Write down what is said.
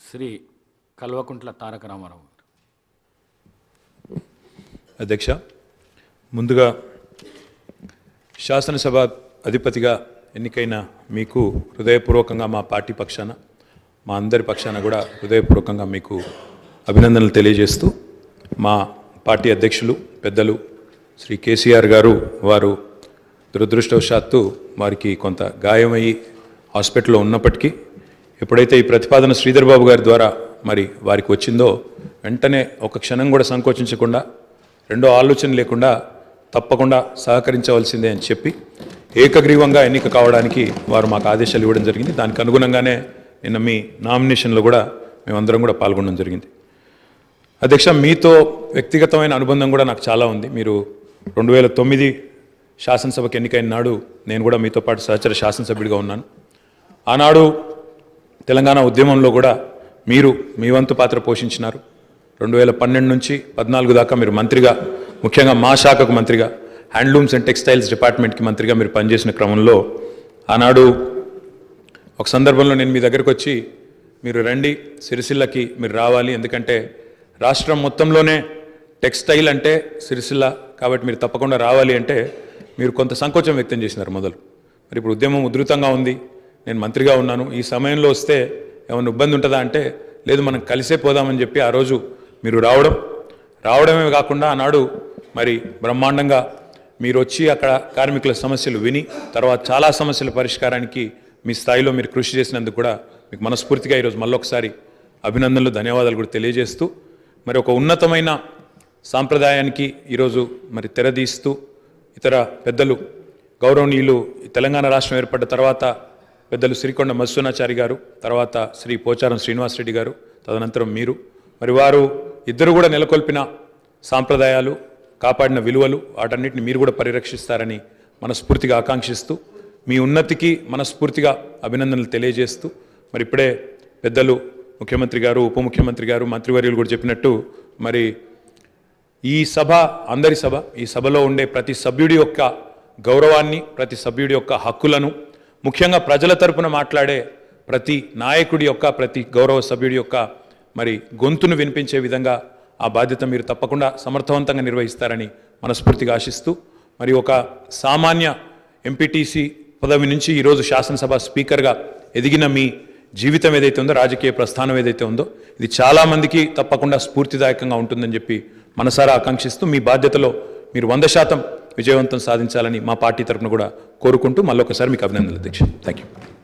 శ్రీ కల్వకుంట్ల తారక రామారావు గారు. అధ్యక్ష, ముందుగా శాసనసభ అధిపతిగా ఎన్నికైన మీకు హృదయపూర్వకంగా మా పార్టీ పక్షాన, మా అందరి పక్షాన కూడా హృదయపూర్వకంగా మీకు అభినందనలు తెలియజేస్తూ, మా పార్టీ అధ్యక్షులు పెద్దలు శ్రీ కేసీఆర్ గారు వారు దురదృష్టవశాత్తు వారికి కొంత గాయమయ్యి హాస్పిటల్లో ఉన్నప్పటికీ ఎప్పుడైతే ఈ ప్రతిపాదన శ్రీధర్ బాబు గారి ద్వారా మరి వారికి వచ్చిందో వెంటనే ఒక క్షణం కూడా సంకోచించకుండా, రెండో ఆలోచన లేకుండా తప్పకుండా సహకరించవలసిందే అని చెప్పి ఏకగ్రీవంగా ఎన్నిక కావడానికి వారు మాకు ఆదేశాలు ఇవ్వడం జరిగింది. దానికి అనుగుణంగానే నిన్న మీ నామినేషన్లో కూడా మేమందరం కూడా పాల్గొనడం జరిగింది. అధ్యక్ష, మీతో వ్యక్తిగతమైన అనుబంధం కూడా నాకు చాలా ఉంది. మీరు 2009 శాసనసభకు ఎన్నికైన నాడు నేను కూడా మీతో పాటు సహచర శాసనసభ్యుడిగా ఉన్నాను. ఆనాడు తెలంగాణ ఉద్యమంలో కూడా మీరు మీ వంతు పాత్ర పోషించినారు. 2012 నుంచి 14 దాకా మీరు మంత్రిగా, ముఖ్యంగా మా శాఖకు మంత్రిగా, హ్యాండ్లూమ్స్ అండ్ టెక్స్టైల్స్ డిపార్ట్మెంట్కి మంత్రిగా మీరు పనిచేసిన క్రమంలో ఆనాడు ఒక సందర్భంలో నేను మీ దగ్గరకు వచ్చి మీరు రండి, సిరిసిల్లకి మీరు రావాలి, ఎందుకంటే రాష్ట్రం మొత్తంలోనే టెక్స్టైల్ అంటే సిరిసిల్ల కాబట్టి మీరు తప్పకుండా రావాలి అంటే మీరు కొంత సంకోచం వ్యక్తం చేసినారు మొదలు. మరి ఇప్పుడు ఉద్యమం ఉధృతంగా ఉంది, నేను మంత్రిగా ఉన్నాను, ఈ సమయంలో వస్తే ఏమైనా ఇబ్బంది ఉంటుందా అంటే లేదు, మనం కలిసే పోదామని చెప్పి ఆ రోజు మీరు రావడమే కాకుండా ఆనాడు మరి బ్రహ్మాండంగా మీరు వచ్చి అక్కడ కార్మికుల సమస్యలు విని తర్వాత చాలా సమస్యల పరిష్కారానికి మీ స్థాయిలో మీరు కృషి చేసినందుకు కూడా మీకు మనస్ఫూర్తిగా ఈరోజు మళ్ళొకసారి అభినందనలు, ధన్యవాదాలు కూడా తెలియజేస్తూ, మరి ఒక ఉన్నతమైన సాంప్రదాయానికి ఈరోజు మరి తెరదీస్తూ ఇతర పెద్దలు గౌరవనీయులు తెలంగాణ రాష్ట్రం ఏర్పడ్డ తర్వాత పెద్దలు శ్రీకొండ మధుసూదనాచారి గారు, తర్వాత శ్రీ పోచారం శ్రీనివాసరెడ్డి గారు, తదనంతరం మీరు, మరి వారు ఇద్దరు కూడా నెలకొల్పిన సాంప్రదాయాలు, కాపాడిన విలువలు, వాటన్నిటిని మీరు కూడా పరిరక్షిస్తారని మనస్ఫూర్తిగా ఆకాంక్షిస్తూ మీ ఉన్నతికి మనస్ఫూర్తిగా అభినందనలు తెలియజేస్తూ, మరి ఇప్పుడే పెద్దలు ముఖ్యమంత్రి గారు, ఉప ముఖ్యమంత్రి గారు, మంత్రివర్యులు కూడా చెప్పినట్టు మరి ఈ సభ అందరి సభ, ఈ సభలో ఉండే ప్రతి సభ్యుడి యొక్క గౌరవాన్ని, ప్రతి సభ్యుడి యొక్క హక్కులను, ముఖ్యంగా ప్రజల తరపున మాట్లాడే ప్రతి నాయకుడి యొక్క, ప్రతి గౌరవ సభ్యుడి యొక్క మరి గొంతును వినిపించే విధంగా ఆ బాధ్యత మీరు తప్పకుండా సమర్థవంతంగా నిర్వహిస్తారని మనస్ఫూర్తిగా ఆశిస్తూ, మరి ఒక సామాన్య ఎంపీటీసీ పదవి నుంచి ఈరోజు శాసనసభ స్పీకర్గా ఎదిగిన మీ జీవితం ఏదైతే ఉందో, రాజకీయ ప్రస్థానం ఏదైతే ఉందో, ఇది చాలామందికి తప్పకుండా స్ఫూర్తిదాయకంగా ఉంటుందని చెప్పి మనసారా ఆకాంక్షిస్తూ మీ బాధ్యతలో మీరు 100% విజయవంతం సాధించాలని మా పార్టీ తరఫున కూడా కోరుకుంటూ మళ్ళొకసారి మీకు అభినందనలు అధ్యక్ష. Thank you.